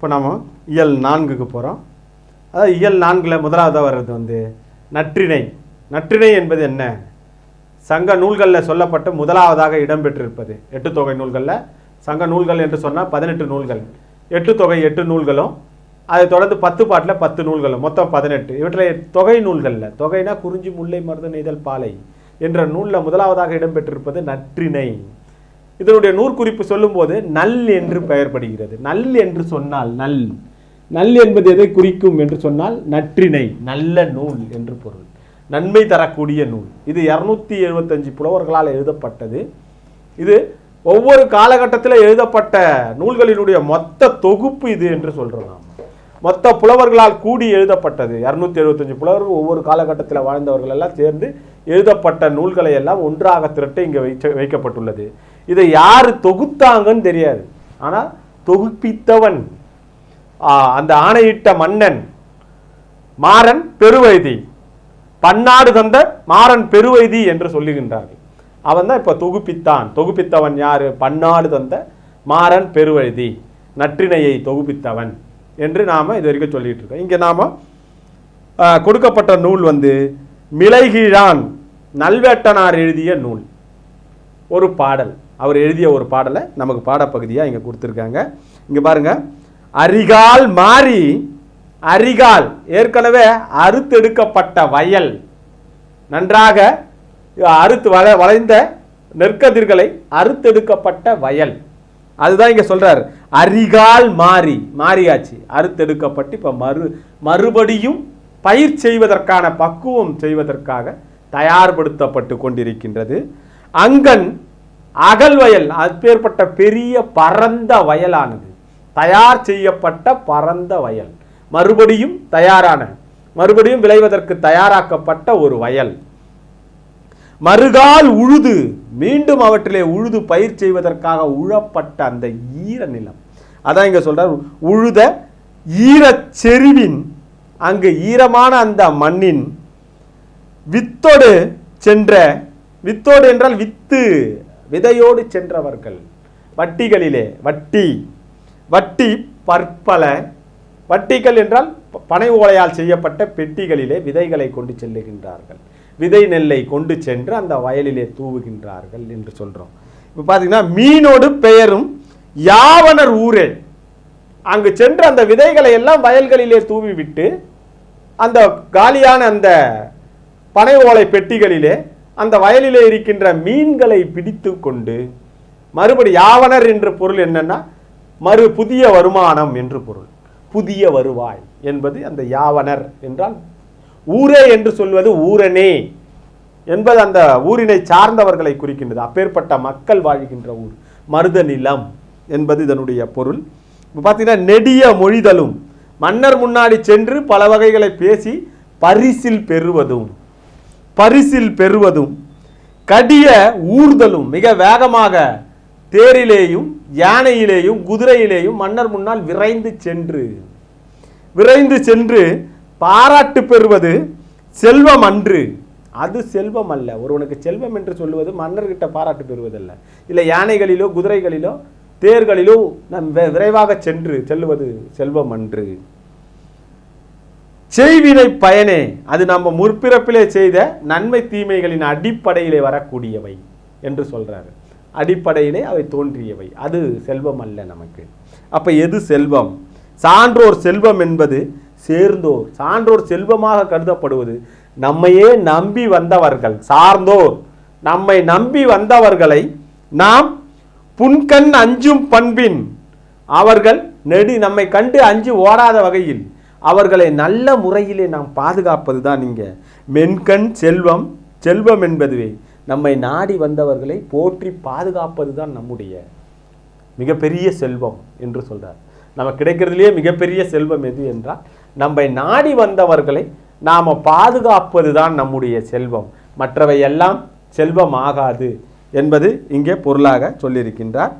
இப்போ நம்ம இயல் 4க்கு போகிறோம். அதாவது இயல் 4ல் முதலாவதாக வர்றது நற்றிணை. நற்றிணை என்பது என்ன? சங்க நூல்களில் சொல்லப்பட்ட முதலாவதாக இடம்பெற்றிருப்பது. 8 தொகை நூல்களில், சங்க நூல்கள் என்று சொன்னால் 18 நூல்கள், 8 தொகை 8 நூல்களும், அதை தொடர்ந்து 10 பாட்டில் 10 நூல்களும், மொத்தம் 18. இவற்றில் தொகை நூல்களில், தொகைனா குறிஞ்சி முல்லை மருத நெய்தல் பாலை என்ற நூலில் முதலாவதாக இடம்பெற்றிருப்பது நற்றிணை. இதனுடைய நூற்குறிப்பு சொல்லும்போது நல் என்று பெயர்படுகிறது. நல் என்று சொன்னால் நல் என்பது எதை குறிக்கும் என்று சொன்னால் நற்றிணை, நல்ல நூல் என்று பொருள், நன்மை தரக்கூடிய நூல். இது 275 புலவர்களால் எழுதப்பட்டது. இது ஒவ்வொரு காலகட்டத்தில் எழுதப்பட்ட நூல்களினுடைய மொத்த தொகுப்பு இது என்று சொல்கிறோம். நாம் மொத்த புலவர்களால் கூடி எழுதப்பட்டது. 275 புலவர்கள் ஒவ்வொரு காலகட்டத்தில் வாழ்ந்தவர்கள் எல்லாம் சேர்ந்து எழுதப்பட்ட நூல்களை எல்லாம் ஒன்றாக திரட்டு இங்கே வைக்கப்பட்டுள்ளது. இதை யார் தொகுத்தாங்கன்னு தெரியாது, ஆனால் தொகுப்பித்தவன் அந்த ஆணையிட்ட மன்னன் மாறன் பெருவைதி, பன்னாடு தந்த மாறன் பெருவைதி என்று சொல்லுகின்றார்கள். அவன் தான் இப்போ தொகுப்பித்தான். தொகுப்பித்தவன் யாரு? பன்னாடு தந்த மாறன் பெருவைதி, நற்றிணையை தொகுப்பித்தவன் என்று நாம் இது வரைக்கும் சொல்லிட்டு இருக்கோம். இங்கே நாம் கொடுக்கப்பட்ட நூல் மிளைகீழான் நல்வேட்டனார் எழுதிய நூல். ஒரு பாடல், அவர் எழுதிய ஒரு பாடலை நமக்கு பாடப்பகுதியாக இங்கே கொடுத்துருக்காங்க. இங்கே பாருங்க, அரிகால் மாறி, அரிகால் ஏற்கனவே அறுத்தெடுக்கப்பட்ட வயல், நன்றாக அறுத்து வளைந்த நெற்கதிர்களை அறுத்தெடுக்கப்பட்ட வயல், அதுதான் இங்கே சொல்றாரு. அரிகால் மாறி, மாறியாச்சு, அறுத்தெடுக்கப்பட்டு இப்போ மறுபடியும் பயிர் செய்வதற்கான பக்குவம் செய்வதற்காக தயார்படுத்தப்பட்டு கொண்டிருக்கின்றது. அங்கன் அகல்வயல், அப்பேற்பட்ட பெரிய பரந்த வயலானது, தயார் செய்யப்பட்ட பரந்த வயல், மறுபடியும் தயாரான, மறுபடியும் விளைவதற்கு தயாராக்கப்பட்ட ஒரு வயல். மறுகால் உழுது, மீண்டும் அவற்றிலே உழுது பயிர் செய்வதற்காக உழப்பட்ட அந்த ஈர நிலம், அதான் இங்க சொல்றார். உழுத ஈரச் செறிவின், அங்கு ஈரமான அந்த மண்ணின் வித்தோடு சென்ற, வித்தோடு என்றால் வித்து, விதையோடு சென்றவர்கள், வட்டிகளிலே, வட்டி பற்பல, வட்டிகள் என்றால் பனை ஓலையால் செய்யப்பட்ட பெட்டிகளிலே விதைகளை கொண்டு செல்லுகின்றார்கள், விதை நெல்லை கொண்டு சென்று அந்த வயலிலே தூவுகின்றார்கள் என்று சொல்றோம். இப்போ பார்த்தீங்கன்னா, மீனோடு பெயரும் யாவனர் ஊரே, அங்கு சென்று அந்த விதைகளை எல்லாம் வயல்களிலே தூவி விட்டு அந்த காலியான அந்த பனை ஓலை பெட்டிகளிலே அந்த வயலிலே இருக்கின்ற மீன்களை பிடித்து கொண்டு, மறுபடி யாவனர் என்ற பொருள் என்னன்னா புதிய வருமானம் என்று பொருள், புதிய வருவாய் என்பது அந்த யாவனர் என்றால். ஊரே என்று சொல்வது ஊரனே என்பது அந்த ஊரினை சார்ந்தவர்களை குறிக்கின்றது. அப்பேற்பட்ட மக்கள் வாழ்கின்ற ஊர், மருத நிலம் என்பது இதனுடைய பொருள். இப்போ பார்த்தீங்கன்னா, நெடிய மொழிதலும், மன்னர் முன்னாடி சென்று பல வகைகளை பேசி பரிசில் பெறுவதும், கடிய ஊர்தலும், மிக வேகமாக தேரிலேயும் யானையிலேயும் குதிரையிலேயும் மன்னர் முன்னால் விரைந்து சென்று பாராட்டு பெறுவது செல்வம் அன்று. அது செல்வம் அல்ல. ஒருவனுக்கு செல்வம் என்று சொல்லுவது மன்னர்கிட்ட பாராட்டு பெறுவதல்ல, இல்லை யானைகளிலோ குதிரைகளிலோ தேர்களிலோ நம் விரைவாக செல்லுவது செல்வம் அன்று. செய்வினை பயனே, அது நம்ம முற்பிறப்பிலே செய்த நன்மை தீமைகளின் அடிப்படையிலே வரக்கூடியவை என்று சொல்றாரு. அடிப்படையிலே அவை தோன்றியவை, அது செல்வம் அல்ல நமக்கு. அப்ப எது செல்வம்? சான்றோர் செல்வம் என்பது சேர்ந்தோர். சான்றோர் செல்வமாக கருதப்படுவது நம்மையே நம்பி வந்தவர்கள், சார்ந்தோர், நம்மை நம்பி வந்தவர்களை நாம் புன்கண் அஞ்சும் பண்பின், அவர்கள் நம்மை கண்டு அஞ்சு ஓடாத வகையில் அவர்களை நல்ல முறையிலே நாம் பாதுகாப்பது தான் இங்க மென்கண் செல்வம். செல்வம் என்பதுவே நம்மை நாடி வந்தவர்களை போற்றி பாதுகாப்பது தான் நம்முடைய மிகப்பெரிய செல்வம் என்று சொல்றார். நமக்கு கிடைக்கிறதுலேயே மிகப்பெரிய செல்வம் எது என்றால், நம்மை நாடி வந்தவர்களை நாம பாதுகாப்பது தான் நம்முடைய செல்வம், மற்றவை எல்லாம் செல்வம் ஆகாது என்பது இங்கே பொருளாக சொல்லியிருக்கின்றார்.